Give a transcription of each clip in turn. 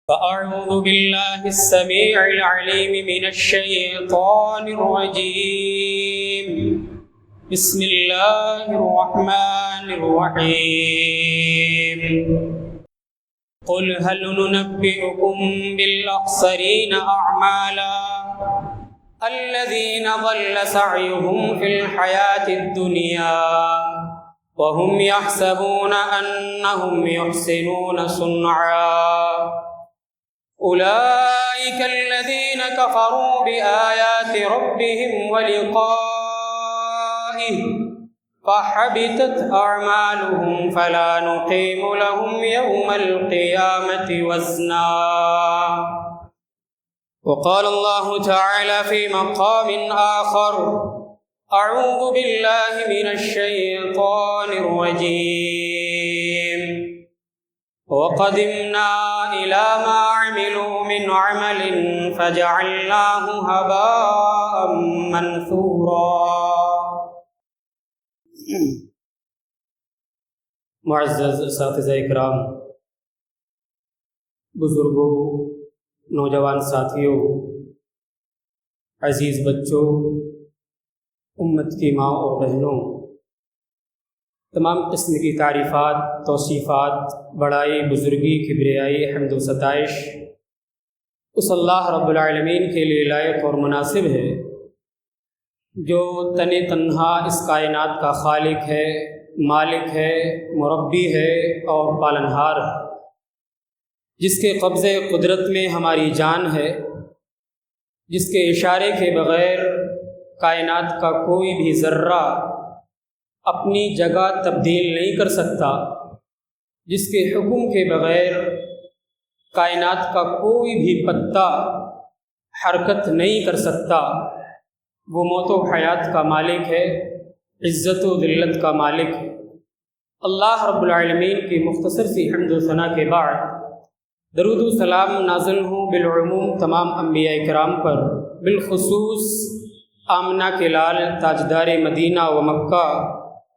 فأعوذ بالله السميع العليم من الشيطان الرجيم. بسم الله الرحمن الرحيم. قل هل ننبئكم بالأخسرين أعمالا الذين ضل سعيهم في الحياة الدنيا وهم يحسبون أنهم يحسنون صنعا أولئك الذين كفروا بآيات ربهم ولقائه فحبطت أعمالهم فلا نقيم لهم يوم القيامة وزنا. وقال الله تعالى في مقام آخر: أعوذ بالله من الشيطان الرجيم. وقدمنا إلى ما عملوا من عمل فجعلناه هباء منثورا. معزز اساتذہ اکرام، بزرگوں، نوجوان ساتھیوں، عزیز بچوں، امت کی ماں اور بہنوں، تمام قسم کی تعریفات، توصیفات، بڑائی، بزرگی، کبریائی، حمد و ستائش اس اللہ رب العالمین کے لیے لائق اور مناسب ہے جو تنہا اس کائنات کا خالق ہے، مالک ہے، مربی ہے اور پالنہار ہے، جس کے قبضے قدرت میں ہماری جان ہے، جس کے اشارے کے بغیر کائنات کا کوئی بھی ذرہ اپنی جگہ تبدیل نہیں کر سکتا، جس کے حکم کے بغیر کائنات کا کوئی بھی پتا حرکت نہیں کر سکتا، وہ موت و حیات کا مالک ہے، عزت و ذلت کا مالک ہے۔ اللہ رب العالمین کی مختصر سی حمد و ثنا کے بعد درود و سلام نازل ہوں بالعموم تمام انبیاء کرام پر، بالخصوص آمنہ کے لال تاجدار مدینہ و مکہ،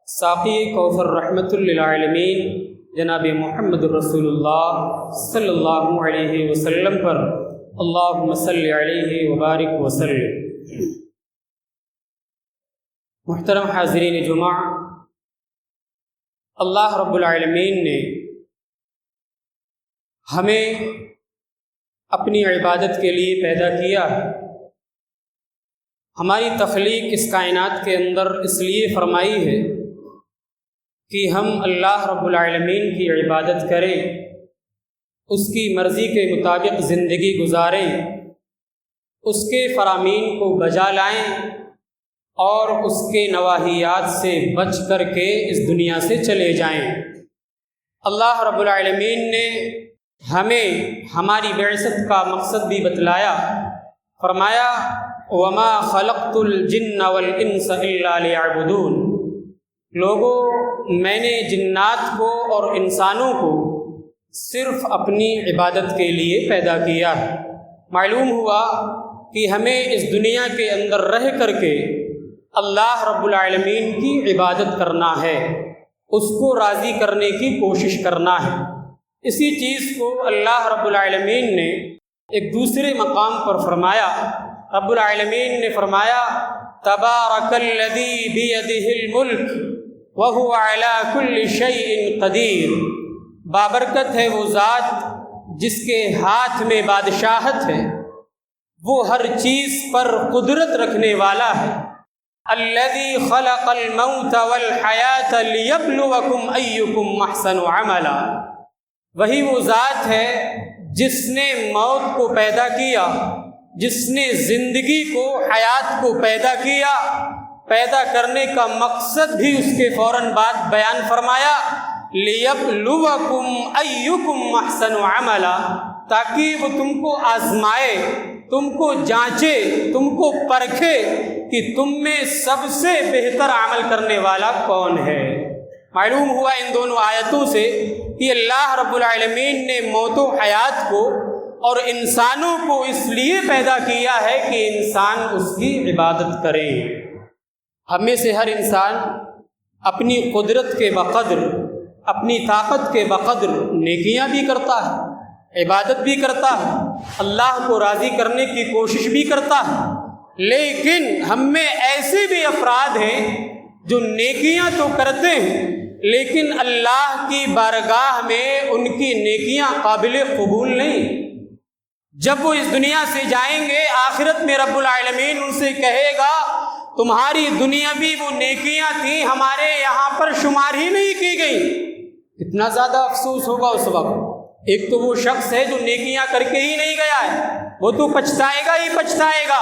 ساقی کوثر رحمت للعالمین جناب محمد رسول اللہ صلی اللہ علیہ وسلم پر، اللہم صلی علیہ وبارک وسلم۔ محترم حاضرین جمعہ، اللہ رب العالمین نے ہمیں اپنی عبادت کے لیے پیدا کیا ہے۔ ہماری تخلیق اس کائنات کے اندر اس لیے فرمائی ہے کہ ہم اللہ رب العالمین کی عبادت کریں، اس کی مرضی کے مطابق زندگی گزاریں، اس کے فرامین کو بجا لائیں اور اس کے نواہیات سے بچ کر کے اس دنیا سے چلے جائیں۔ اللہ رب العالمین نے ہمیں ہماری بعثت کا مقصد بھی بتلایا، فرمایا: وَمَا خَلَقْتُ الْجِنَّ وَالْإِنسَ إِلَّا لِيَعْبُدُونَ۔ لوگوں، میں نے جنات کو اور انسانوں کو صرف اپنی عبادت کے لیے پیدا کیا ہے۔ معلوم ہوا کہ ہمیں اس دنیا کے اندر رہ کر کے اللہ رب العالمین کی عبادت کرنا ہے، اس کو راضی کرنے کی کوشش کرنا ہے۔ اسی چیز کو اللہ رب العالمین نے ایک دوسرے مقام پر فرمایا۔ رب العالمین نے فرمایا: تبارک الذی بیدہ الملک وہو علی کل شیء قدیر۔ بابرکت ہے وہ ذات جس کے ہاتھ میں بادشاہت ہے، وہ ہر چیز پر قدرت رکھنے والا ہے۔ الذی خلق الموت والحیاۃ لیبلوکم ایکم احسن عملا۔ وہی وہ ذات ہے جس نے موت کو پیدا کیا، جس نے زندگی کو، حیات کو پیدا کیا۔ پیدا کرنے کا مقصد بھی اس کے فوراً بعد بیان فرمایا: لِيَبْلُوَكُمْ أَيُّكُمْ أَحْسَنُ عَمَلًا، تاکہ وہ تم کو آزمائے، تم کو جانچے، تم کو پرکھے کہ تم میں سب سے بہتر عمل کرنے والا کون ہے۔ معلوم ہوا ان دونوں آیتوں سے کہ اللہ رب العالمین نے موت و حیات کو اور انسانوں کو اس لیے پیدا کیا ہے کہ انسان اس کی عبادت کرے۔ ہم میں سے ہر انسان اپنی قدرت کے بقدر، اپنی طاقت کے بقدر نیکیاں بھی کرتا ہے، عبادت بھی کرتا ہے، اللہ کو راضی کرنے کی کوشش بھی کرتا ہے، لیکن ہم میں ایسے بھی افراد ہیں جو نیکیاں تو کرتے ہیں لیکن اللہ کی بارگاہ میں ان کی نیکیاں قابل قبول نہیں۔ جب وہ اس دنیا سے جائیں گے آخرت میں رب العالمین ان سے کہے گا تمہاری دنیاوی وہ نیکیاں تھیں ہمارے یہاں پر شمار ہی نہیں کی گئی۔ کتنا زیادہ افسوس ہوگا اس وقت۔ ایک تو وہ شخص ہے جو نیکیاں کر کے ہی نہیں گیا ہے، وہ تو پچھتائے گا ہی پچھتائے گا،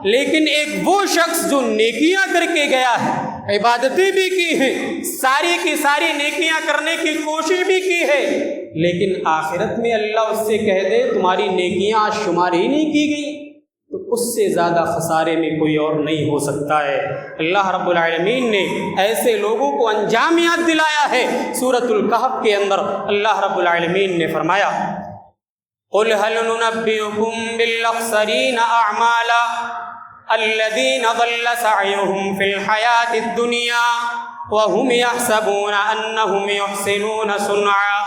لیکن ایک وہ شخص جو نیکیاں کر کے گیا ہے، عبادتیں بھی کی ہیں، ساری کی ساری نیکیاں کرنے کی کوشش بھی کی ہے، لیکن آخرت میں اللہ اس سے کہہ دے تمہاری نیکیاں شمار ہی نہیں کی گئی، تو اس سے زیادہ خسارے میں کوئی اور نہیں ہو سکتا ہے۔ اللہ رب العالمین نے ایسے لوگوں کو انجام یاد دلایا ہے۔ سورۃ الکہف کے اندر اللہ رب العالمین نے فرمایا قُلْ هَلْ نُنَبِّئُكُم بِالْأَخْسَرِينَ أَعْمَالًا الَّذِينَ ضَلَّ سَعْيُهُمْ فِي الْحَيَاةِ الدُّنْيَا وَهُمْ يَحْسَبُونَ أَنَّهُمْ يُحْسِنُونَ صُنْعًا۔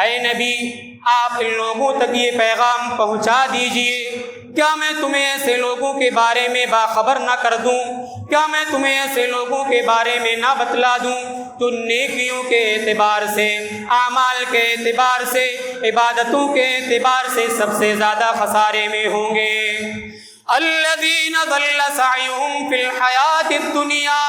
اے نبی آپ ان لوگوں تک یہ پیغام پہنچا دیجئے، کیا میں تمہیں ایسے لوگوں کے بارے میں باخبر نہ کر دوں؟ کیا میں تمہیں ایسے لوگوں کے بارے میں نہ بتلا دوں تو نیکیوں کے اعتبار سے، اعمال کے اعتبار سے، عبادتوں کے اعتبار سے سب سے زیادہ خسارے میں ہوں گے۔ الذین ضل سعیہم فی الحیاۃ الدنیا،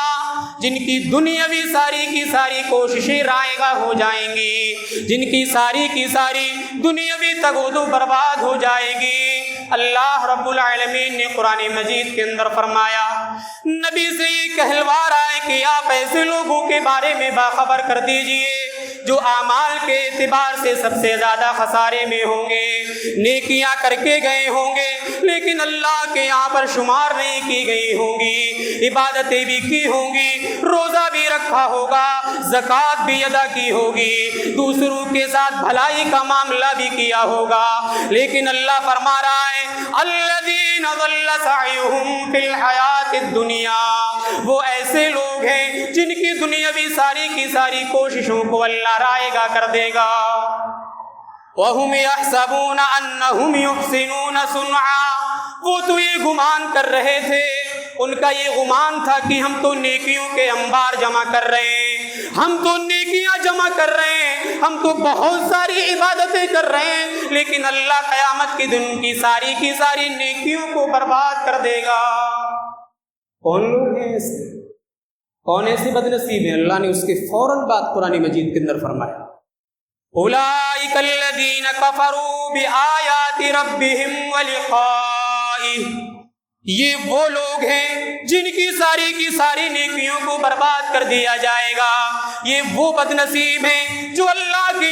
جن کی دنیاوی ساری کی ساری کوششیں رائے گاہ ہو جائیں گی، جن کی ساری کی ساری دنیاوی تگودو برباد ہو جائے گی۔ اللہ رب العالمین نے قرآن مجید کے اندر فرمایا، نبی سے یہ کہلوا رہا ہے کہ آپ ایسے لوگوں کے بارے میں باخبر کر دیجئے جو اعمال کے اعتبار سے سب سے زیادہ خسارے میں ہوں گے، نیکیاں کر کے گئے ہوں گے لیکن اللہ کے یہاں پر شمار نہیں کی گئی ہوں گی، عبادتیں بھی کی ہوں گی، روزہ بھی رکھا ہوگا، زکوٰۃ بھی ادا کی ہوگی، دوسروں کے ساتھ بھلائی کا معاملہ بھی کیا ہوگا، لیکن اللہ فرما رہا ہے الذین ضل سعیہم فی الحیاۃ الدنیا، وہ ایسے لوگ ہیں جن کی دنیاوی ساری کی ساری کوششوں کو اللہ رائے گا کر دے گا۔ وَهُمْ يَحْسَبُونَ أَنَّهُمْ يُحْسِنُونَ صُنْعًا، وہ تو یہ گمان کر رہے تھے، ان کا یہ گمان تھا کہ ہم تو نیکیوں کے انبار جمع کر رہے ہیں، ہم تو نیکیاں جمع کر رہے ہیں، ہم تو بہت ساری عبادتیں کر رہے ہیں، لیکن اللہ قیامت کے دن کی ساری نیکیوں کو برباد کر دے گا۔ کون لوگ ہیں ایسے؟ کون ایسے بد نصیب ہیں؟ اللہ نے اس کے فوراً بعد قرآن مجید کے اندر فرمایا اولئک الذین کفروا بآیات ربہم ولقائہ، یہ وہ لوگ ہیں جن کی ساری نیکیوں کو برباد کر دیا جائے گا۔ یہ وہ بد نصیب ہیں جو اللہ کی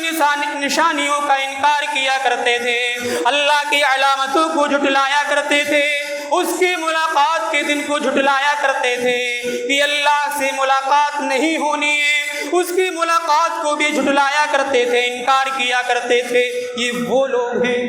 نشانیوں کا انکار کیا کرتے تھے، اللہ کی علامتوں کو جھٹلایا کرتے تھے، اس کی ملاقات کے دن کو جھٹلایا کرتے تھے کہ اللہ سے ملاقات نہیں ہونی ہے، اس کی ملاقات کو بھی جھٹلایا کرتے تھے، انکار کیا کرتے تھے۔ یہ وہ لوگ ہیں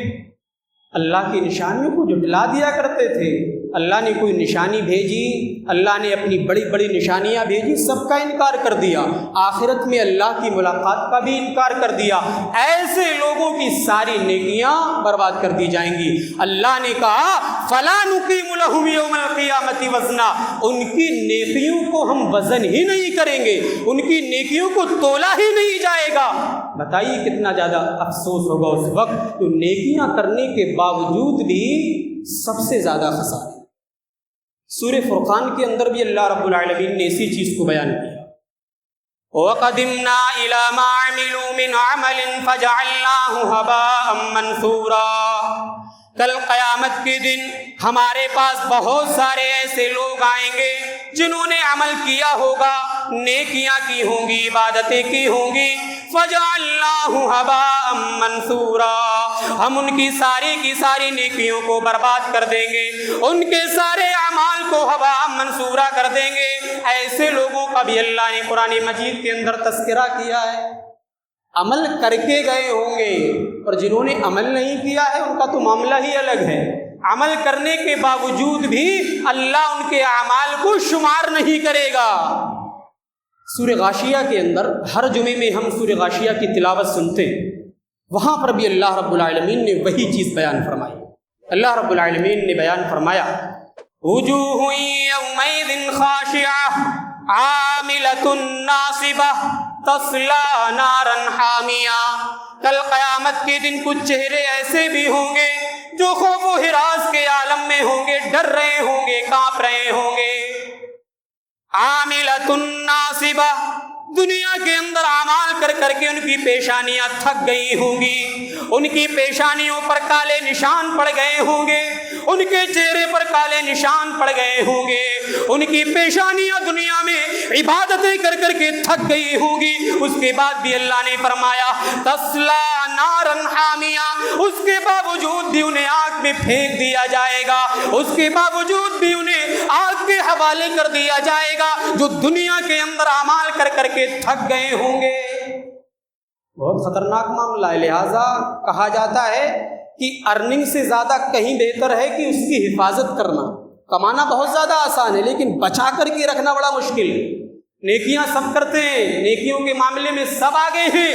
اللہ کی نشانیوں کو جھٹلا دیا کرتے تھے۔ اللہ نے کوئی نشانی بھیجی، اللہ نے اپنی بڑی بڑی نشانیاں بھیجی، سب کا انکار کر دیا، آخرت میں اللہ کی ملاقات کا بھی انکار کر دیا۔ ایسے لوگوں کی ساری نیکیاں برباد کر دی جائیں گی۔ اللہ نے کہا فَلَا نُقِيمُ لَهُمْ يَوْمَ الْقِيَامَةِ وَزْنًا، ان کی نیکیوں کو ہم وزن ہی نہیں کریں گے، ان کی نیکیوں کو تولا ہی نہیں جائے گا۔ بتائیے کتنا زیادہ افسوس ہوگا اس وقت تو نیکیاں کرنے کے باوجود بھی سب سے زیادہ خسارے۔ سورہ فرقان کے اندر بھی اللہ رب العالمین نے اسی چیز کو بیان کیا وَقَدِمْنَا إِلَى مَا عَمِلُوا مِنْ عَمَلٍ فَجَعَلْنَاهُ هَبَاءً مَنْثُورًا۔ کل قیامت کے دن ہمارے پاس بہت سارے ایسے لوگ آئیں گے جنہوں نے عمل کیا ہوگا، نیکیاں کی ہوں گی، عبادتیں کی ہوں گی، فَجَعَلْنَاهُ هَبَاءً مَنْثُورًا، ہم ان کی ساری نیکیوں کو برباد کر دیں گے، ان کے سارے اعمال کو ہباء منصورا کر دیں گے۔ ایسے لوگوں کا بھی اللہ نے قرآن مجید کے اندر تذکرہ کیا ہے۔ عمل کر کے گئے ہوں گے اور جنہوں نے عمل نہیں کیا ہے ان کا تو معاملہ ہی الگ ہے، عمل کرنے کے باوجود بھی اللہ ان کے اعمال کو شمار نہیں کرے گا۔ سورہ غاشیہ کے اندر ہر جمعے میں ہم سورہ غاشیہ کی تلاوت سنتے ہیں۔ وہاں پر بھی اللہ رب العالمین نے وہی چیز بیان فرمائی۔ اللہ رب العالمین نے بیان فرمایا وجوہ یومئذ خاشعہ عاملۃ ناصبہ تصلی نارا حامیہ۔ کل قیامت کے دن کچھ چہرے ایسے بھی ہوں گے جو خوف و ہراس کے عالم میں ہوں گے، ڈر رہے ہوں گے، کانپ رہے ہوں گے۔ عاملۃ ناصبہ، دنیا کے اندر اعمال کر کر کے ان کی پیشانیاں تھک گئی ہوں گی، ان کی پیشانیوں پر کالے نشان پڑ گئے ہوں گے، ان کے چہرے پر کالے نشان پڑ گئے ہوں گے، ان کی پیشانیاں دنیا میں عبادتیں کر کر کے تھک گئی ہوں گی۔ اس کے بعد بھی اللہ نے فرمایا تسلا نارا حامیہ، اس کے باوجود بھی انہیں آگ میں پھینک دیا جائے گا، اس کے باوجود بھی انہیں آگ کے حوالے کر دیا جائے گا جو دنیا کے اندر اعمال کر کر کے تھک گئے ہوں گے۔ بہت خطرناک معاملہ ہے، لہٰذا کہا جاتا ہے کہ ارننگ سے زیادہ کہیں بہتر ہے کہ اس کی حفاظت کرنا۔ کمانا بہت زیادہ آسان ہے لیکن بچا کر کے رکھنا بڑا مشکل ہے۔ نیکیاں سب کرتے ہیں، نیکیوں کے معاملے میں سب آگے ہیں،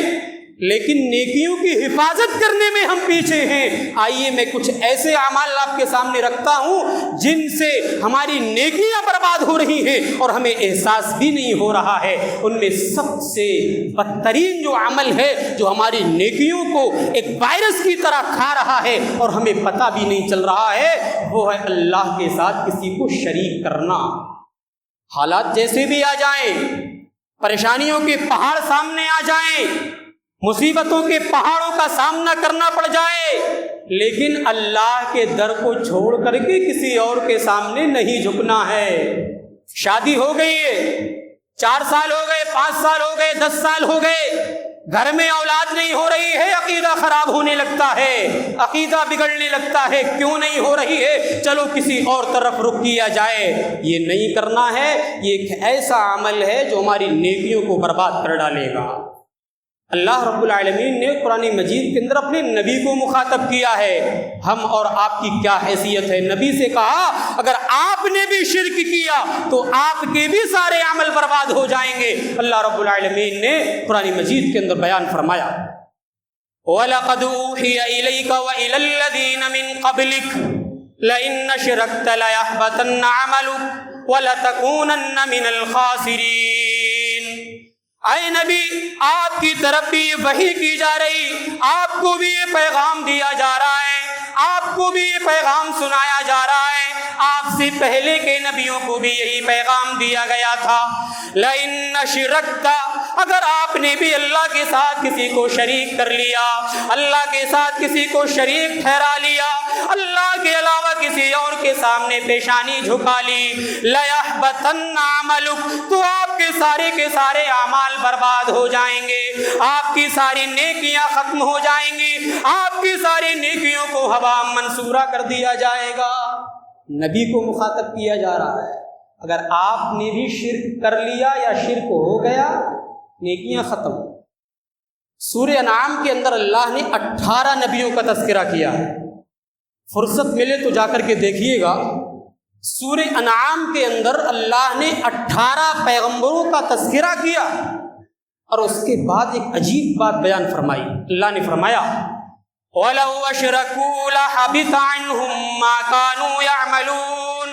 لیکن نیکیوں کی حفاظت کرنے میں ہم پیچھے ہیں۔ آئیے میں کچھ ایسے اعمال آپ کے سامنے رکھتا ہوں جن سے ہماری نیکیاں برباد ہو رہی ہیں اور ہمیں احساس بھی نہیں ہو رہا ہے۔ ان میں سب سے بدترین جو عمل ہے جو ہماری نیکیوں کو ایک وائرس کی طرح کھا رہا ہے اور ہمیں پتہ بھی نہیں چل رہا ہے، وہ ہے اللہ کے ساتھ کسی کو شریک کرنا۔ حالات جیسے بھی آ جائیں، پریشانیوں کے پہاڑ سامنے آ جائیں، مصیبتوں کے پہاڑوں کا سامنا کرنا پڑ جائے، لیکن اللہ کے در کو چھوڑ کر کے کسی اور کے سامنے نہیں جھکنا ہے۔ شادی ہو گئی ہے، 4 سال ہو گئے، 5 سال ہو گئے، 10 سال ہو گئے، گھر میں اولاد نہیں ہو رہی ہے، عقیدہ خراب ہونے لگتا ہے، عقیدہ بگڑنے لگتا ہے، کیوں نہیں ہو رہی ہے؟ چلو کسی اور طرف رخ کیا جائے۔ یہ نہیں کرنا ہے، یہ ایک ایسا عمل ہے جو ہماری نیکیوں کو برباد کر ڈالے گا۔ اللہ رب العالمین نے قرآن مجید کے اندر اپنے نبی کو مخاطب کیا ہے، ہم اور آپ کی کیا حیثیت ہے؟ نبی سے کہا اگر آپ نے بھی شرک کیا تو آپ کے بھی سارے عمل برباد ہو جائیں گے۔ اللہ رب العالمین نے قرآن مجید کے اندر بیان فرمایا وَلَقَدْ أُوحِيَ إِلَيْكَ وَإِلَى الَّذِينَ مِن قَبْلِكَ لَئِنْ أَشْرَكْتَ لَيَحْبَطَنَّ عَمَلُكَ وَلَتَكُونَنَّ مِنَ الْخَاسِرِينَ۔ اے نبی، آپ کی طرف بھی وحی کی جا رہی، آپ کو بھی یہ پیغام دیا جا رہا ہے، آپ کو بھی یہ پیغام سنایا جا رہا ہے، آپ سے پہلے کے نبیوں کو بھی یہی پیغام دیا گیا تھا۔ لَإِنَّ شِرَكْتَ، اگر آپ نے بھی اللہ کے ساتھ کسی کو شریک کر لیا، اللہ کے ساتھ کسی کو شریک ٹھہرا لیا، اللہ کے علاوہ کسی اور کے سامنے پیشانی جھکا لی، لَيَحْبَطَنَّ عَمَلُكَ، تو آپ کے سارے اعمال برباد ہو جائیں گے، آپ کی ساری نیکیاں ختم ہو جائیں گی، آپ کی ساری نیکیوں کو ہوا منصورہ کر دیا جائے گا۔ نبی کو مخاطب کیا جا رہا ہے، اگر آپ نے بھی شرک کر لیا یا شرک ہو گیا، نیکیاں ختم۔ سورہ انعام کے اندر اللہ نے 18 نبیوں کا تذکرہ کیا ہے، فرصت ملے تو جا کر کے دیکھیے گا۔ سورہ انعام کے اندر اللہ نے 18 پیغمبروں کا تذکرہ کیا اور اس کے بعد ایک عجیب بات بیان فرمائی۔ اللہ نے فرمایا وَلَوْ أَشْرَكُوا لَحَبِطَ عَنْهُمْ مَا كَانُوا يَعْمَلُونَ،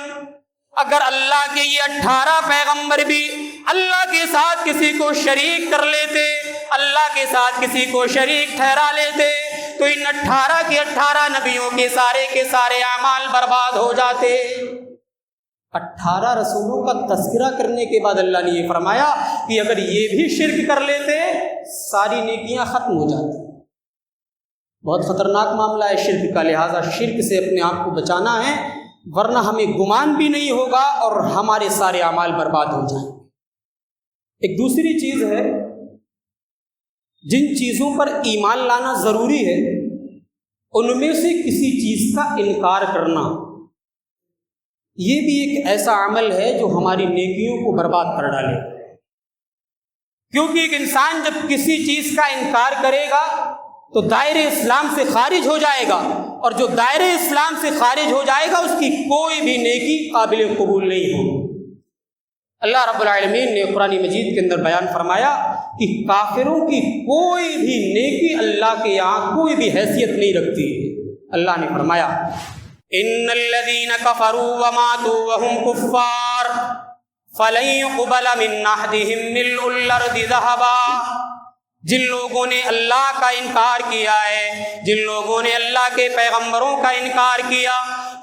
اگر اللہ کے یہ 18 پیغمبر بھی اللہ کے ساتھ کسی کو شریک کر لیتے، اللہ کے ساتھ کسی کو شریک ٹھہرا لیتے، تو ان 18 کے 18 نبیوں کے سارے اعمال برباد ہو جاتے۔ 18 رسولوں کا تذکرہ کرنے کے بعد اللہ نے یہ فرمایا کہ اگر یہ بھی شرک کر لیتے ساری نیکیاں ختم ہو جاتی۔ بہت خطرناک معاملہ ہے شرک کا، لہٰذا شرک سے اپنے آپ کو بچانا ہے، ورنہ ہمیں گمان بھی نہیں ہوگا اور ہمارے سارے اعمال برباد ہو جائیں گے۔ ایک دوسری چیز ہے، جن چیزوں پر ایمان لانا ضروری ہے ان میں سے کسی چیز کا انکار کرنا، یہ بھی ایک ایسا عمل ہے جو ہماری نیکیوں کو برباد کر ڈالے، کیونکہ ایک انسان جب کسی چیز کا انکار کرے گا تو دائرے اسلام سے خارج ہو جائے گا، اور جو دائرے اسلام سے خارج ہو جائے گا اس کی کوئی بھی نیکی قابل قبول نہیں ہوگی۔ اللہ رب العالمین نے قرآن مجید کے اندر بیان فرمایا کہ کافروں کی کوئی بھی نیکی اللہ کے یہاں کوئی بھی حیثیت نہیں رکھتی ہے۔ اللہ نے فرمایا ان الذین کفروا وماتوا وهم کفار فلن يقبل من احدهم ملء الارض ذهبا، جن لوگوں نے اللہ کا انکار کیا ہے، جن لوگوں نے اللہ کے پیغمبروں کا انکار کیا،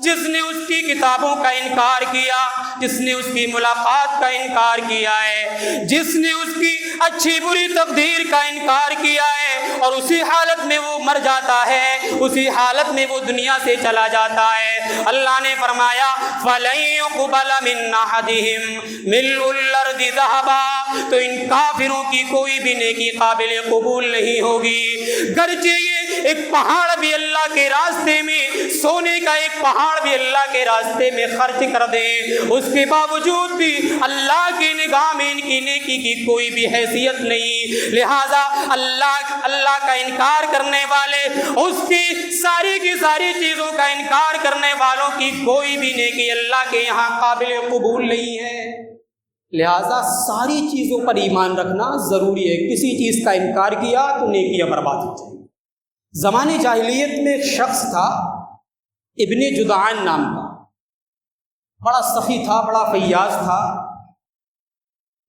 جس نے اس کی کتابوں کا انکار کیا، جس نے اس کی ملاقات کا انکار کیا ہے، جس نے اس کی اچھی بری تقدیر کا انکار کیا ہے، اور اسی حالت میں وہ مر جاتا ہے، اسی حالت میں وہ دنیا سے چلا جاتا ہے، اللہ نے فرمایا فَلَن يُقْبَلَ مِنْ أَحَدِهِمْ مِلْءُ الْأَرْضِ ذَهَبًا، تو ان کافروں کی کوئی بھی نیکی قابل قبول نہیں ہوگی، گرچہ یہ ایک پہاڑ بھی اللہ کے راستے میں، سونے کا ایک پہاڑ بھی اللہ کے راستے میں خرچ کر دیں، اس کے باوجود بھی اللہ کی نگاہ میں ان کی نیکی کی کوئی بھی حیثیت نہیں۔ لہذا اللہ کا انکار کرنے والے، اس کی ساری کی ساری چیزوں کا انکار کرنے والوں کی کوئی بھی نیکی اللہ کے یہاں قابل قبول نہیں ہے۔ لہذا ساری چیزوں پر ایمان رکھنا ضروری ہے، کسی چیز کا انکار کیا تو نیکیاں برباد ہو جائیں۔ زمانے جاہلیت میں ایک شخص تھا ابن جدعان نام کا، بڑا سخی تھا، بڑا فیاض تھا،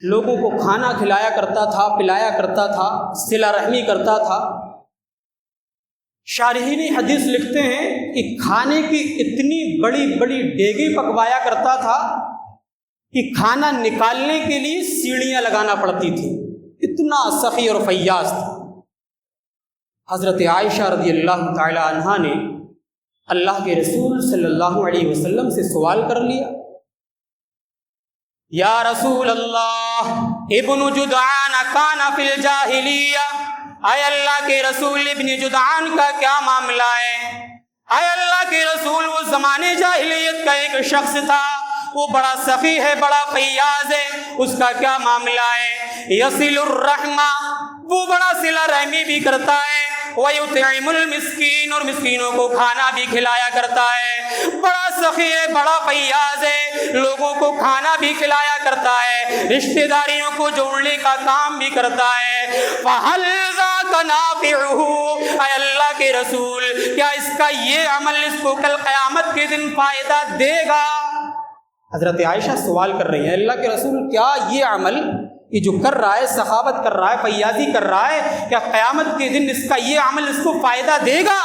لوگوں کو کھانا کھلایا کرتا تھا، پلایا کرتا تھا، صلہ رحمی کرتا تھا۔ شارحین حدیث لکھتے ہیں کہ کھانے کی اتنی بڑی بڑی دیگیں پکوایا کرتا تھا کہ کھانا نکالنے کے لیے سیڑھیاں لگانا پڑتی تھی، اتنا سخی اور فیاض تھا۔ حضرت عائشہ رضی اللہ تعالی عنہا نے اللہ کے رسول صلی اللہ علیہ وسلم سے سوال کر لیا، یا رسول اللہ ابن جدعان کان فی الجاہلیہ، اے اللہ کے رسول ابن جدعان کا کیا معاملہ ہے؟ اے اللہ کے رسول وہ زمانے جاہلیت کا ایک شخص تھا، وہ بڑا سخی ہے، بڑا فیاض ہے، اس کا کیا معاملہ ہے؟ یصل الرحمہ، وہ بڑا صلہ رحمی بھی کرتا ہے، وَيُطْعِمُ الْمِسْكِينَ، اور مسکینوں کو کھانا بھی کھلایا کرتا ہے، بڑا سخی ہے، بڑا فیاض ہے، لوگوں کو کھانا بھی کھلایا کرتا ہے، رشتہ داریوں کو جوڑنے کا کام بھی کرتا ہے۔ فَهَلْ ذَاكَ نَافِعُهُ، اے اللہ کے رسول کیا اس کا یہ عمل اس کو کل قیامت کے دن فائدہ دے گا؟ حضرت عائشہ سوال کر رہی ہیں، اللہ کے رسول کیا یہ عمل یہ جو کر رہا ہے، سخاوت کر رہا ہے، فیاضی کر رہا ہے، کیا قیامت کے دن اس کا یہ عمل اس کو فائدہ دے گا؟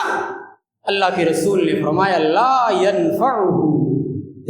اللہ کے رسول نے فرمایا لا ينفعه،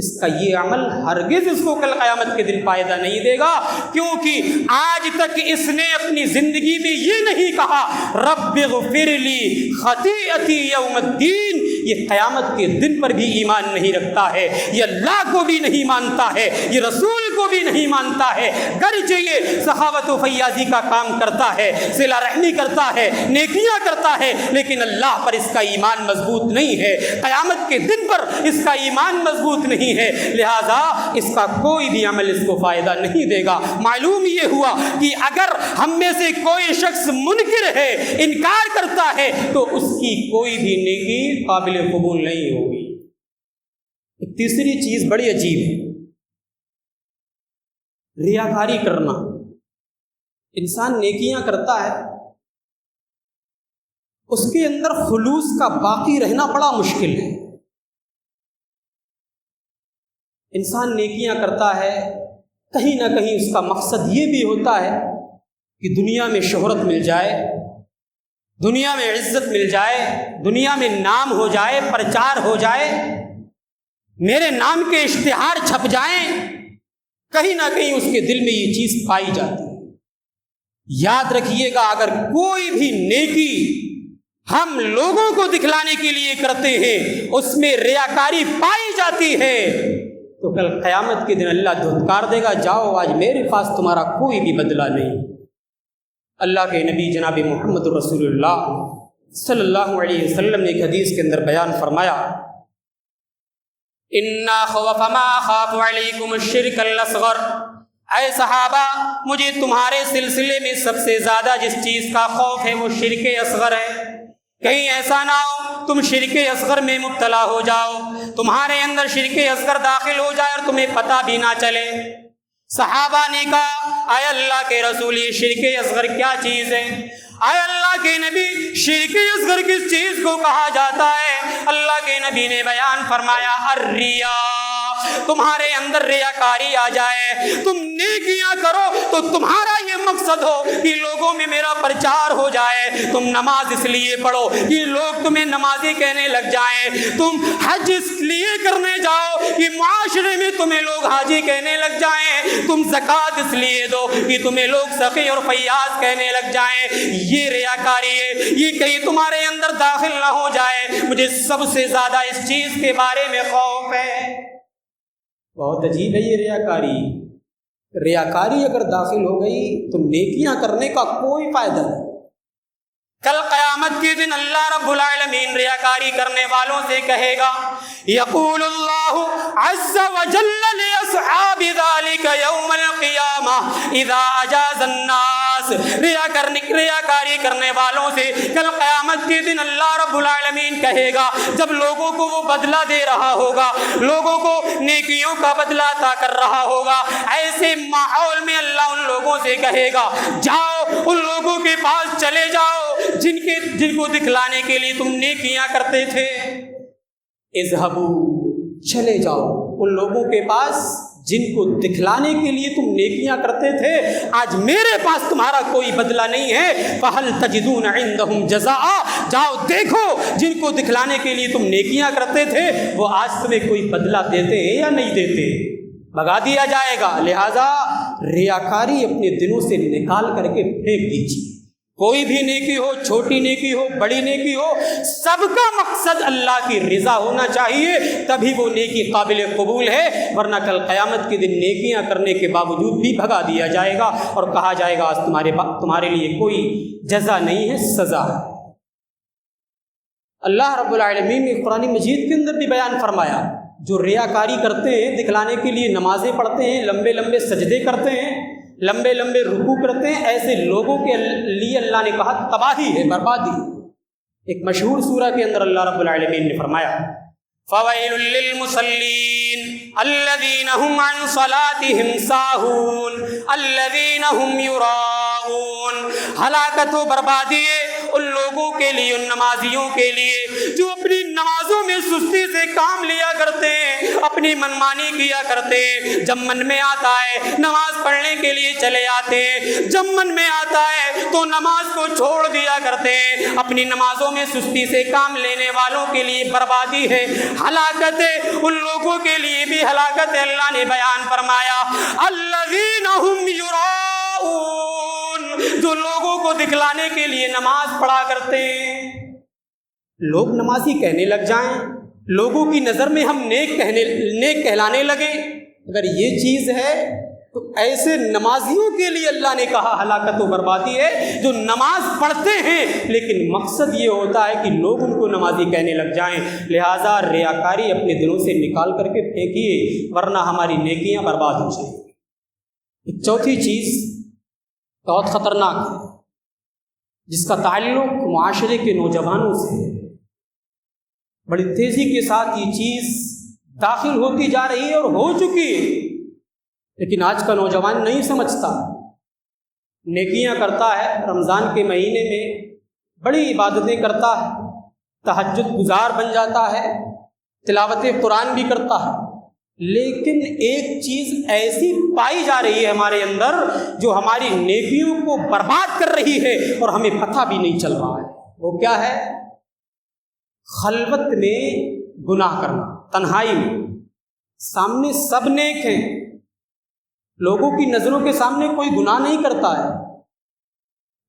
اس کا یہ عمل ہرگز اس کو کل قیامت کے دن فائدہ نہیں دے گا، کیونکہ آج تک اس نے اپنی زندگی میں یہ نہیں کہا رب اغفر لی خطیئتی یوم الدین، یہ قیامت کے دن پر بھی ایمان نہیں رکھتا ہے، یہ اللہ کو بھی نہیں مانتا ہے، یہ رسول کو بھی نہیں مانتا ہے، گرچہ یہ سخاوت و فیاضی کا کام کرتا ہے، صلہ رحمی کرتا ہے، نیکیاں کرتا ہے، لیکن اللہ پر اس کا ایمان مضبوط نہیں ہے، قیامت کے دن پر اس کا ایمان مضبوط نہیں ہے، لہذا اس کا کوئی بھی عمل اس کو فائدہ نہیں دے گا۔ معلوم یہ ہوا کہ اگر ہم میں سے کوئی شخص منکر ہے، انکار کرتا ہے، تو اس کی کوئی بھی نیکی قابل قبول نہیں ہوگی۔ ایک تیسری چیز بڑی عجیب ہے، ریاکاری کرنا۔ انسان نیکیاں کرتا ہے، اس کے اندر خلوص کا باقی رہنا بڑا مشکل ہے۔ انسان نیکیاں کرتا ہے، کہیں نہ کہیں اس کا مقصد یہ بھی ہوتا ہے کہ دنیا میں شہرت مل جائے، دنیا میں عزت مل جائے، دنیا میں نام ہو جائے، پرچار ہو جائے، میرے نام کے اشتہار چھپ جائیں، کہیں نہ کہیں اس کے دل میں یہ چیز پائی جاتی ہے۔ یاد رکھیے گا، اگر کوئی بھی نیکی ہم لوگوں کو دکھلانے کے لیے کرتے ہیں، اس میں ریاکاری پائی جاتی ہے، تو کل قیامت کے دن اللہ دھتکار دے گا، جاؤ آج میرے پاس تمہارا کوئی بھی بدلہ نہیں۔ اللہ کے نبی جناب محمد رسول اللہ صلی اللہ علیہ وسلم نے ایک حدیث کے اندر بیان فرمایا، اِنَّا خَوْفَ مَا خَافُ عَلَيْكُمُ الشِّرْكَ الْأَصْغَرَ، اے صحابہ مجھے تمہارے سلسلے میں سب سے زیادہ جس چیز کا خوف ہے وہ شرک اصغر ہے، کہیں ایسا نہ ہو تم شرک اصغر میں مبتلا ہو جاؤ، تمہارے اندر شرک اصغر داخل ہو جائے اور تمہیں پتہ بھی نہ چلے۔ صحابہ نے کہا اے اللہ کے رسول یہ شرک اصغر کیا چیز ہے؟ اے اللہ کے نبی شرک اصغر کس چیز کو کہا جاتا ہے؟ اللہ کے نبی نے بیان فرمایا الریا، تمہارے اندر ریاکاری آ جائے، تم نیکیاں کرو تو تمہارا یہ مقصد ہو کہ لوگوں میں میرا پرچار ہو جائے، تم نماز اس لیے پڑھو کہ لوگ تمہیں نمازی کہنے لگ جائیں، تم حج اس لیے کرنے جاؤ کہ معاشرے میں تمہیں لوگ حاجی کہنے لگ جائیں، تم زکوٰۃ اس لیے دو کہ تمہیں لوگ سخی اور فیاض کہنے لگ جائیں، یہ ریاکاری ہے، یہ کہیں تمہارے اندر داخل نہ ہو جائے، مجھے سب سے زیادہ اس چیز کے بارے میں خوف ہے۔ بہت عجیب ہے یہ ریاکاری، ریاکاری اگر داخل ہو گئی تو نیکیاں کرنے کا کوئی فائدہ نہیں۔ کل قیامت کے دن اللہ رب العالمین ریاکاری کرنے والوں سے کہے گا یقول اللہ عز وجل لاصحاب ذلک یوم القیامہ اذا اجاز الناس، ریاکاری کرنے والوں سے کل قیامت کے دن اللہ رب العالمین کہے گا جب لوگوں کو وہ بدلہ دے رہا ہوگا، لوگوں کو نیکیوں کا بدلہ عطا کر رہا ہوگا، ایسے ماحول میں اللہ ان لوگوں سے کہے گا جاؤ ان لوگوں کے پاس چلے جاؤ جن کو دکھلانے کے لیے تم نیکیاں کرتے تھے، اذهبوا چلے جاؤ ان لوگوں کے پاس جن کو دکھلانے کے لیے تم نیکیاں کرتے تھے، آج میرے پاس تمہارا کوئی بدلہ نہیں ہے، فَهَلْ تَجِدُونَ عِنْدَهُمْ جَزَاءً، جاؤ دیکھو جن کو دکھلانے کے لیے تم نیکیاں کرتے تھے وہ آج تمہیں کوئی بدلہ دیتے ہیں یا نہیں دیتے، بھگا دیا جائے گا۔ لہذا ریاکاری اپنے دلوں سے نکال کر کے پھینک دیجیے، کوئی بھی نیکی ہو، چھوٹی نیکی ہو، بڑی نیکی ہو، سب کا مقصد اللہ کی رضا ہونا چاہیے، تبھی وہ نیکی قابل قبول ہے، ورنہ کل قیامت کے دن نیکیاں کرنے کے باوجود بھی بھگا دیا جائے گا اور کہا جائے گا آج تمہارے لیے کوئی جزا نہیں ہے، سزا ہے۔ اللہ رب العالمین نے قرآن مجید کے اندر بھی بیان فرمایا جو ریاکاری کرتے ہیں، دکھلانے کے لیے نمازیں پڑھتے ہیں، لمبے لمبے سجدے کرتے ہیں، لمبے لمبے رکوع کرتے ہیں، ایسے لوگوں کے لیے اللہ نے کہا تباہی ہے، بربادی۔ ایک مشہور سورہ کے اندر اللہ رب العالمین نے فرمایا فَوَيْلٌ لِّلْمُصَلِّينَ الَّذِينَ هُمْ عَنْ صَلَاتِهِمْ سَاهُونَ الَّذِينَ هُمْ يُرَاءُونَ، ہلاکت و بربادی ان لوگوں کے لیے، ان نمازیوں کے لیے جو اپنی نمازوں میں سستی سے کام لیا کرتے ہیں، اپنی منمانی کیا کرتے ہیں، جب من میں آتا ہے نماز پڑھنے کے لیے چلے آتے ہیں، جب من میں آتا ہے تو نماز کو چھوڑ دیا کرتے ہیں، اپنی نمازوں میں سستی سے کام لینے والوں کے لیے بربادی ہے، ہلاکت ہے، ان لوگوں کے لیے بھی ہلاکت ہے۔ اللہ نے بیان فرمایا الذین هم یراؤون، جو لوگوں کو دکھلانے کے لیے نماز پڑھا کرتے ہیں، لوگ نمازی کہنے لگ جائیں، لوگوں کی نظر میں ہم نیک کہلانے لگے، اگر یہ چیز ہے تو ایسے نمازیوں کے لیے اللہ نے کہا ہلاکت و بربادی ہے جو نماز پڑھتے ہیں لیکن مقصد یہ ہوتا ہے کہ لوگ ان کو نمازی کہنے لگ جائیں۔ لہٰذا ریاکاری اپنے دلوں سے نکال کر کے پھینکیے ورنہ ہماری نیکیاں برباد ہو جائیں۔ ایک چوتھی چیز بہت خطرناک ہے جس کا تعلق معاشرے کے نوجوانوں سے ہے، بڑی تیزی کے ساتھ یہ چیز داخل ہوتی جا رہی ہے اور ہو چکی ہے، لیکن آج کا نوجوان نہیں سمجھتا، نیکیاں کرتا ہے، رمضان کے مہینے میں بڑی عبادتیں کرتا ہے، تہجد گزار بن جاتا ہے، تلاوت قرآن بھی کرتا ہے، لیکن ایک چیز ایسی پائی جا رہی ہے ہمارے اندر جو ہماری نیکیوں کو برباد کر رہی ہے اور ہمیں پتہ بھی نہیں چل رہا ہے۔ وہ کیا ہے؟ خلوت میں گناہ کرنا، تنہائی میں، سامنے سب نیک ہیں، لوگوں کی نظروں کے سامنے کوئی گناہ نہیں کرتا ہے،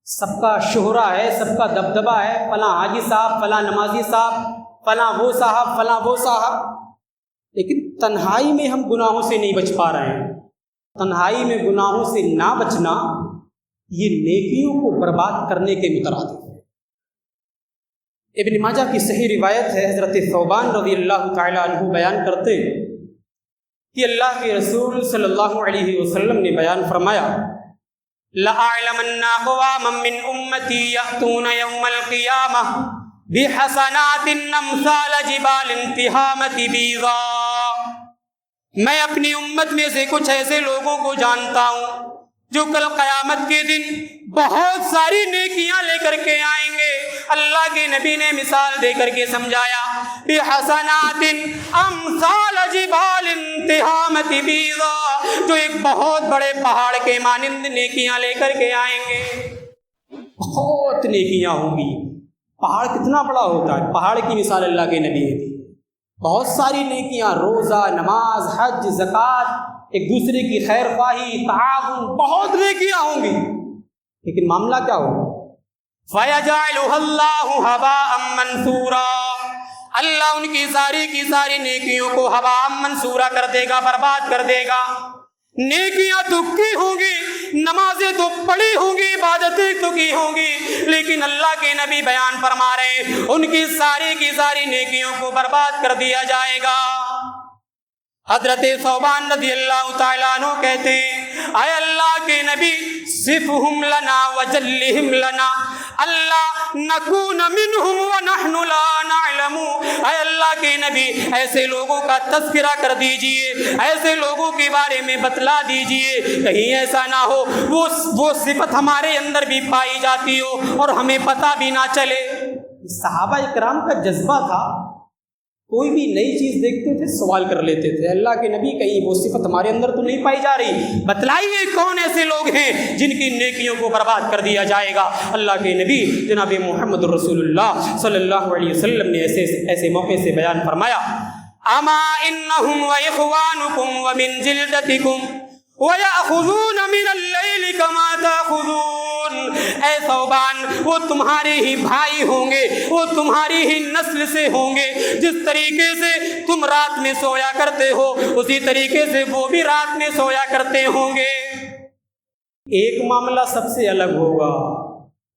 سب کا شہرہ ہے، سب کا دبدبہ ہے، فلاں حاجی صاحب، فلاں نمازی صاحب، فلاں وہ صاحب، فلاں وہ صاحب، لیکن تنہائی میں ہم گناہوں سے نہیں بچ پا رہے ہیں۔ تنہائی میں گناہوں سے نہ بچنا یہ نیکیوں کو برباد کرنے کے مترادف ہے۔ ابن ماجہ کی صحیح روایت ہے، حضرت ثوبان رضی اللہ تعالیٰ عنہ بیان کرتے ہیں کہ اللہ کے رسول صلی اللہ علیہ وسلم نے بیان فرمایا لَأَعْلَمَنَّ أَقْوَامًا مِّنْ أُمَّتِي يَأْتُونَ يَوْمَ الْقِيَامَةِ بِحَسَنَاتٍ أَمْثَالَ جِبَالِ التِّهَامَةِ بِيضَاءَ، میں اپنی امت میں سے کچھ ایسے لوگوں کو جانتا ہوں جو کل قیامت کے دن بہت ساری نیکیاں لے کر کے آئیں گے۔ اللہ کے نبی نے مثال دے کر کے سمجھایا، بِحَسَنَاتٍ أَمْثَالَ جِبَالٍ تِہَامَةِ بِيضَاء، جو ایک بہت بڑے پہاڑ کے مانند نیکیاں لے کر کے آئیں گے۔ بہت نیکیاں ہوں گی۔ پہاڑ کتنا بڑا ہوتا ہے، پہاڑ کی مثال اللہ کے نبی نے دی۔ بہت ساری نیکیاں، روزہ، نماز، حج، زکوٰۃ، ایک دوسرے کی خیر خواہی، تعاون، بہت نیکیاں ہوں گی، لیکن معاملہ کیا ہوگا؟ فَيَجْعَلُهَا اللَّهُ هَبَاءً مَنْثُورًا، اللہ ان کی ساری نیکیوں کو ہباء منصورا کر دے گا، برباد کر دے گا۔ نیکیاں تو کی ہوں گی، نمازیں تو پڑھی ہوں گی، عبادتیں تو کی ہوں گی، لیکن اللہ کے نبی بیان فرما رہے ہیں ان کی ساری نیکیوں کو برباد کر دیا جائے گا۔ حضرت ثوبان رضی اللہ تعالیٰ عنہ کہتے ہیں، اے اللہ کے نبی صفہم لنا وجلہم لنا اللہ نکون منہم ونحن لا نعلم، اے اللہ کے نبی ایسے لوگوں کا تذکرہ کر دیجئے، ایسے لوگوں کے بارے میں بتلا دیجئے، کہیں ایسا نہ ہو وہ صفت ہمارے اندر بھی پائی جاتی ہو اور ہمیں پتہ بھی نہ چلے۔ صحابہ اکرام کا جذبہ تھا، کوئی بھی نئی چیز دیکھتے تھے سوال کر لیتے تھے، اللہ کے نبی کہیں وہ صفت ہمارے اندر تو نہیں پائی جا رہی، بتلائیے کون ایسے لوگ ہیں جن کی نیکیوں کو برباد کر دیا جائے گا۔ اللہ کے نبی جناب محمد رسول اللہ صلی اللہ علیہ وسلم نے ایسے موقع سے بیان فرمایا، اما انہم واخوانکم ومن جلدتکم وَيَأْخُذُونَ مِنَ اللَّيْلِ كَمَا تَأْخُذُونَ، اے ثوبان وہ تمہارے ہی بھائی ہوں گے، وہ تمہاری ہی نسل سے ہوں گے، جس طریقے سے تم رات میں سویا کرتے ہو اسی طریقے سے وہ بھی رات میں سویا کرتے ہوں گے۔ ایک معاملہ سب سے الگ ہوگا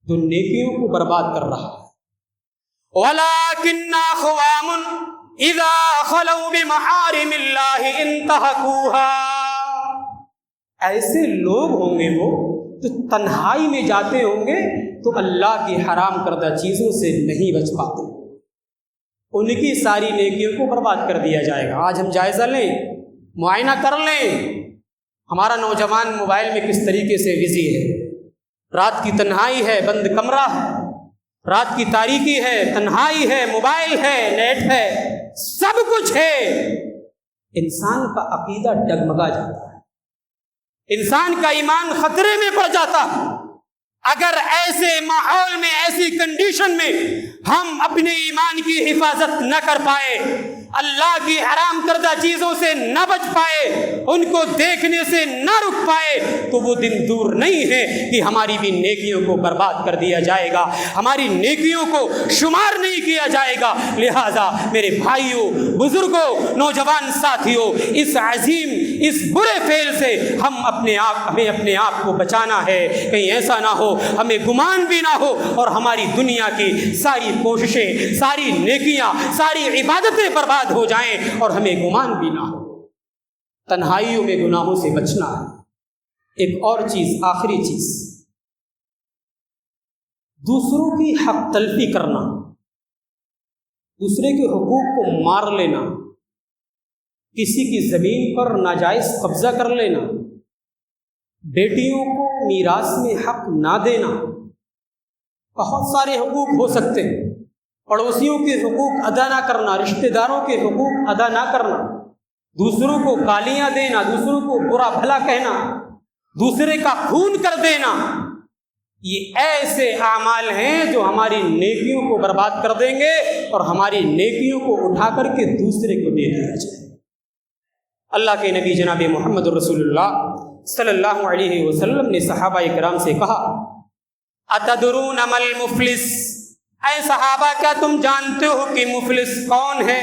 جو نیکیوں کو برباد کر رہا ہے، وَلَكِنَّ أَخْوَامٌ إِذَا خَلَوْا بِمَحَارِمِ اللَّهِ انْتَهَكُوهَا، ایسے لوگ ہوں گے وہ جو تنہائی میں جاتے ہوں گے تو اللہ کی حرام کردہ چیزوں سے نہیں بچ پاتے، ان کی ساری نیکیوں کو برباد کر دیا جائے گا۔ آج ہم جائزہ لیں، معائنہ کر لیں، ہمارا نوجوان موبائل میں کس طریقے سے بزی ہے۔ رات کی تنہائی ہے، بند کمرہ ہے، رات کی تاریکی ہے، تنہائی ہے، موبائل ہے، نیٹ ہے، سب کچھ ہے، انسان کا عقیدہ ڈگمگا جاتا ہے، انسان کا ایمان خطرے میں پڑ جاتا ہے۔ اگر ایسے ماحول میں، ایسی کنڈیشن میں ہم اپنے ایمان کی حفاظت نہ کر پائے، اللہ کی حرام کردہ چیزوں سے نہ بچ پائے، ان کو دیکھنے سے نہ رک پائے، تو وہ دن دور نہیں ہے کہ ہماری بھی نیکیوں کو برباد کر دیا جائے گا، ہماری نیکیوں کو شمار نہیں کیا جائے گا۔ لہٰذا میرے بھائیوں، بزرگوں، نوجوان ساتھیوں، اس عظیم، اس برے فعل سے ہمیں اپنے آپ کو بچانا ہے، کہیں ایسا نہ ہو ہمیں گمان بھی نہ ہو اور ہماری دنیا کی ساری کوششیں، ساری نیکیاں، ساری عبادتیں برباد ہو جائیں اور ہمیں گمان بھی نہ ہو۔ تنہائیوں میں گناہوں سے بچنا ہے۔ ایک اور چیز، آخری چیز، دوسروں کی حق تلفی کرنا، دوسرے کے حقوق کو مار لینا، کسی کی زمین پر ناجائز قبضہ کر لینا، بیٹیوں کو میراث میں حق نہ دینا، بہت سارے حقوق ہو سکتے ہیں، پڑوسیوں کے حقوق ادا نہ کرنا، رشتہ داروں کے حقوق ادا نہ کرنا، دوسروں کو گالیاں دینا، دوسروں کو برا بھلا کہنا، دوسرے کا خون کر دینا، یہ ایسے اعمال ہیں جو ہماری نیکیوں کو برباد کر دیں گے اور ہماری نیکیوں کو اٹھا کر کے دوسرے کو دے دیا جائے۔ اللہ کے نبی جناب محمد رسول اللہ صلی اللہ علیہ وسلم نے صحابہ کرام سے کہا، اتدرون ما المفلس، اے صحابہ کیا تم جانتے ہو کہ مفلس کون ہے؟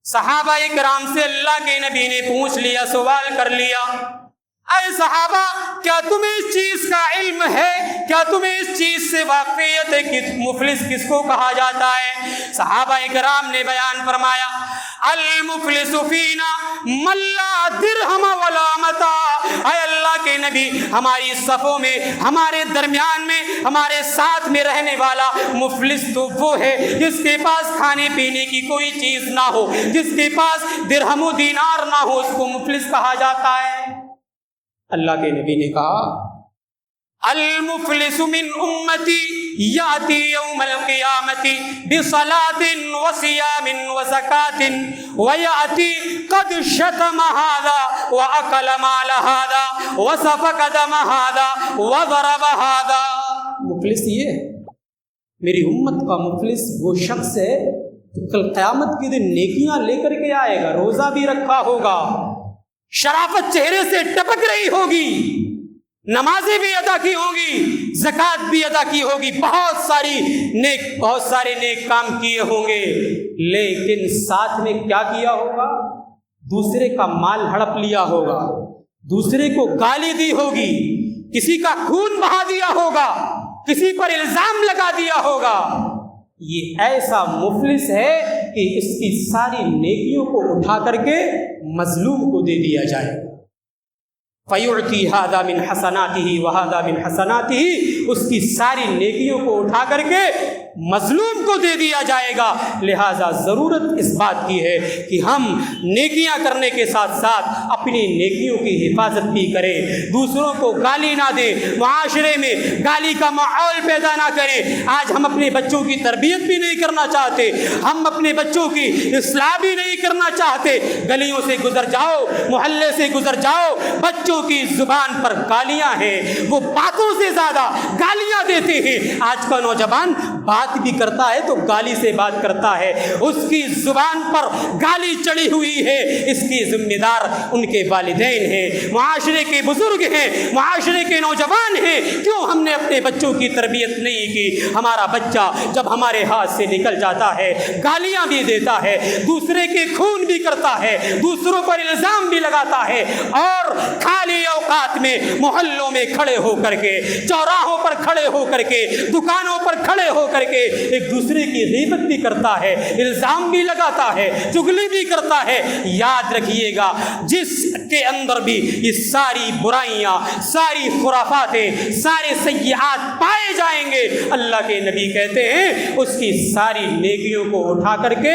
صحابہ کرام سے اللہ کے نبی نے پوچھ لیا، سوال کر لیا، اے صحابہ کیا تمہیں اس چیز کا علم ہے، کیا تمہیں اس چیز سے واقفیت ہے کہ مفلس کس کو کہا جاتا ہے؟ صحابہ کرام نے بیان فرمایا المفلس فینا من لا درہم ولا متاع، اے اللہ کے نبی ہماری صفوں میں، ہمارے درمیان میں، ہمارے ساتھ میں رہنے والا مفلس تو وہ ہے جس کے پاس کھانے پینے کی کوئی چیز نہ ہو، جس کے پاس درہم و دینار نہ ہو، اس کو مفلس کہا جاتا ہے۔ اللہ کے نبی نے کہا المفلس من امتی یاتی یوم القیامت بصلاۃ وصیام وزکاۃ ویاتی قد شتم ھذا واکل مال ھذا وسفک دم ھذا وضرب ھذا۔ مفلس یہ ہے، میری امت کا مفلس وہ شخص ہے جو کل قیامت کے دن نیکیاں لے کر کے آئے گا، روزہ بھی رکھا ہوگا، شرافت چہرے سے ٹپک رہی ہوگی، نمازیں بھی ادا کی ہوں گی، زکوٰۃ بھی ادا کی ہوگی، بہت سارے نیک کام کیے ہوں گے، لیکن ساتھ میں کیا کیا ہوگا؟ دوسرے کا مال ہڑپ لیا ہوگا، دوسرے کو گالی دی ہوگی، کسی کا خون بہا دیا ہوگا، کسی پر الزام لگا دیا ہوگا۔ یہ ایسا مفلس ہے کہ اس کی ساری نیکیوں کو اٹھا کر کے مظلوم کو دے دیا جائے گا۔ فَيُعْتِي هَذَا مِنْ حَسَنَاتِهِ وَهَذَا مِنْ حَسَنَاتِهِ، اس کی ساری نیکیوں کو اٹھا کر کے مظلوم کو دے دیا جائے گا۔ لہٰذا ضرورت اس بات کی ہے کہ ہم نیکیاں کرنے کے ساتھ ساتھ اپنی نیکیوں کی حفاظت بھی کریں، دوسروں کو گالی نہ دیں، معاشرے میں گالی کا ماحول پیدا نہ کریں۔ آج ہم اپنے بچوں کی تربیت بھی نہیں کرنا چاہتے، ہم اپنے بچوں کی اصلاح بھی نہیں کرنا چاہتے۔ گلیوں سے گزر جاؤ، محلے سے گزر جاؤ، بچوں کی زبان پر گالیاں ہیں، وہ باتوں سے زیادہ گالیاں دیتے ہیں۔ آج کا نوجوان بات بھی کرتا ہے تو گالی سے بات کرتا ہے، اس کی زبان پر گالی چڑھی ہوئی ہے، اس کی ذمہ دار ان کے والدین ہیں، معاشرے کے بزرگ ہیں، معاشرے کے نوجوان ہیں۔ کیوں ہم نے اپنے بچوں کی تربیت نہیں کی؟ ہمارا بچہ جب ہمارے ہاتھ سے نکل جاتا ہے گالیاں بھی دیتا ہے، دوسرے کے خون بھی کرتا ہے، دوسروں پر الزام بھی لگاتا ہے، اور خالی اوقات میں محلوں میں کھڑے ہو کر کے، چوراہوں پر کھڑے ہو کر کے، دکانوں پر کھڑے ہو کر کے ایک دوسرے کی غیبت بھی کرتا ہے، الزام بھی لگاتا ہے، چغلی بھی کرتا ہے۔ یاد رکھیے گا جس کے اندر بھی یہ ساری برائیاں، ساری خرافاتیں، سارے سیئات پائے جائیں گے، اللہ کے نبی کہتے ہیں اس کی ساری نیکیوں کو اٹھا کر کے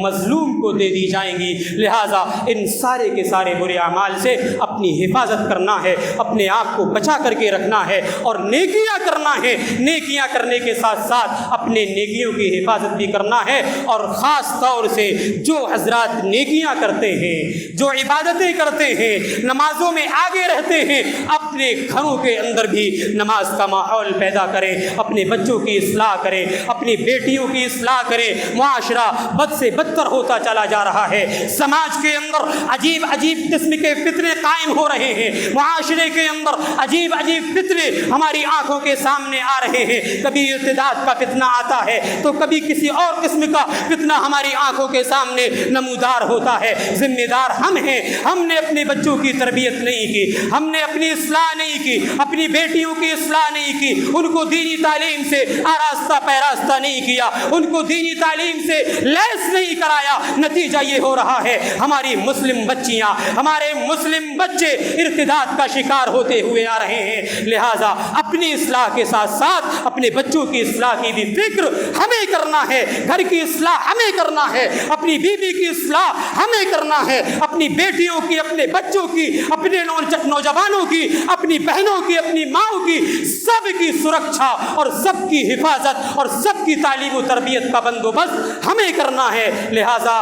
مظلوم کو دے دی جائیں گی۔ لہٰذا ان سارے کے سارے برے اعمال سے اپنی حفاظت کرنا ہے، اپنے آپ کو بچا کر کے رکھنا ہے اور نیکیاں کرنا ہے۔ نیکیاں کرنے کے ساتھ ساتھ اپنے نیکیوں کی حفاظت بھی کرنا ہے، اور خاص طور سے جو حضرات نیکیاں کرتے ہیں، جو عبادتیں کرتے ہیں، نمازوں میں آگے رہتے ہیں، اپنے گھروں کے اندر بھی نماز کا ماحول پیدا کریں، اپنے بچوں کی اصلاح کریں، اپنی بیٹیوں کی اصلاح کریں۔ معاشرہ بد سے بدتر ہوتا چلا جا رہا ہے، سماج کے اندر عجیب عجیب قسم کے فتنے قائم ہو رہے ہیں، معاشرے کے اندر عجیب عجیب فتنے ہماری آنکھوں کے سامنے آ رہے ہیں۔ کبھی ارتداد کا فتنہ آتا ہے تو کبھی کسی اور قسم کا فتنہ ہماری آنکھوں کے سامنے نمودار ہوتا ہے۔ ذمہ دار ہم ہیں، ہم نے اپنے بچوں کی تربیت نہیں کی، ہم نے اپنی اصلاح نہیں کی، اپنی بیٹیوں کی اصلاح نہیں کی، ان کو دینی تعلیم سے آراستہ پیراستہ نہیں کیا، ان کو دینی تعلیم سے لیس نہیں کرایا۔ نتیجہ یہ ہو رہا ہے ہماری مسلم بچیاں، ہمارے مسلم بچے ارتداد کا شکار ہوتے ہوئے آ رہے ہیں۔ لہٰذا اپنی اصلاح کے ساتھ ساتھ اپنے بچوں کی اصلاح کی بھی فکر ہمیں کرنا ہے، گھر کی اصلاح ہمیں کرنا ہے، اپنی بیوی کی اصلاح ہمیں کرنا ہے، اپنی بیٹیوں کی، اپنے بچوں کی، اپنے نوجوانوں کی، اپنی بہنوں کی، اپنی ماؤں کی، سب کی سرکشا اور سب کی حفاظت اور سب کی تعلیم و تربیت کا بندوبست ہمیں کرنا ہے۔ لہٰذا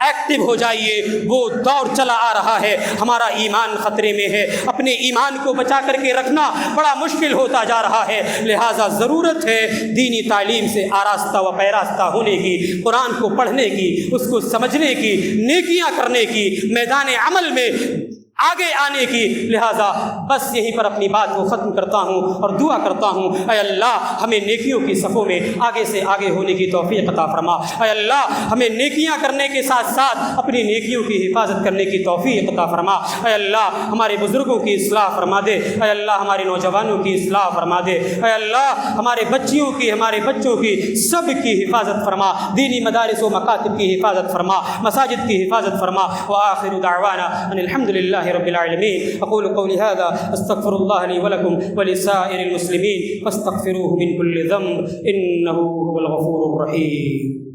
ایکٹیو ہو جائیے، وہ دور چلا آ رہا ہے، ہمارا ایمان خطرے میں ہے، اپنے ایمان کو بچا کر کے رکھنا بڑا مشکل ہوتا جا رہا ہے۔ لہٰذا ضرورت ہے دینی تعلیم سے آراستہ و پیراستہ ہونے کی، قرآن کو پڑھنے کی، اس کو سمجھنے کی، نیکیاں کرنے کی، میدان عمل میں آگے آنے کی، لہٰذا بس یہیں پر اپنی بات کو ختم کرتا ہوں اور دعا کرتا ہوں، اے اللہ ہمیں نیکیوں کی صفوں میں آگے سے آگے ہونے کی توفیق عطا فرما، اے اللہ ہمیں نیکیاں کرنے کے ساتھ ساتھ اپنی نیکیوں کی حفاظت کرنے کی توفیق عطا فرما، اے اللہ ہمارے بزرگوں کی اصلاح فرما دے، اے اللہ ہمارے نوجوانوں کی اصلاح فرما دے، اے اللہ ہمارے بچیوں کی، ہمارے بچوں کی، سب کی حفاظت فرما، دینی مدارس و مکاتب کی حفاظت فرما، مساجد کی حفاظت فرما، وآخر دعوانا ان الحمد للہ رب العالمین۔ اقول قولی هذا استغفر اللہ لی ولکم ولسائر المسلمین فاستغفروه من كل ذنب انه هو الغفور الرحیم۔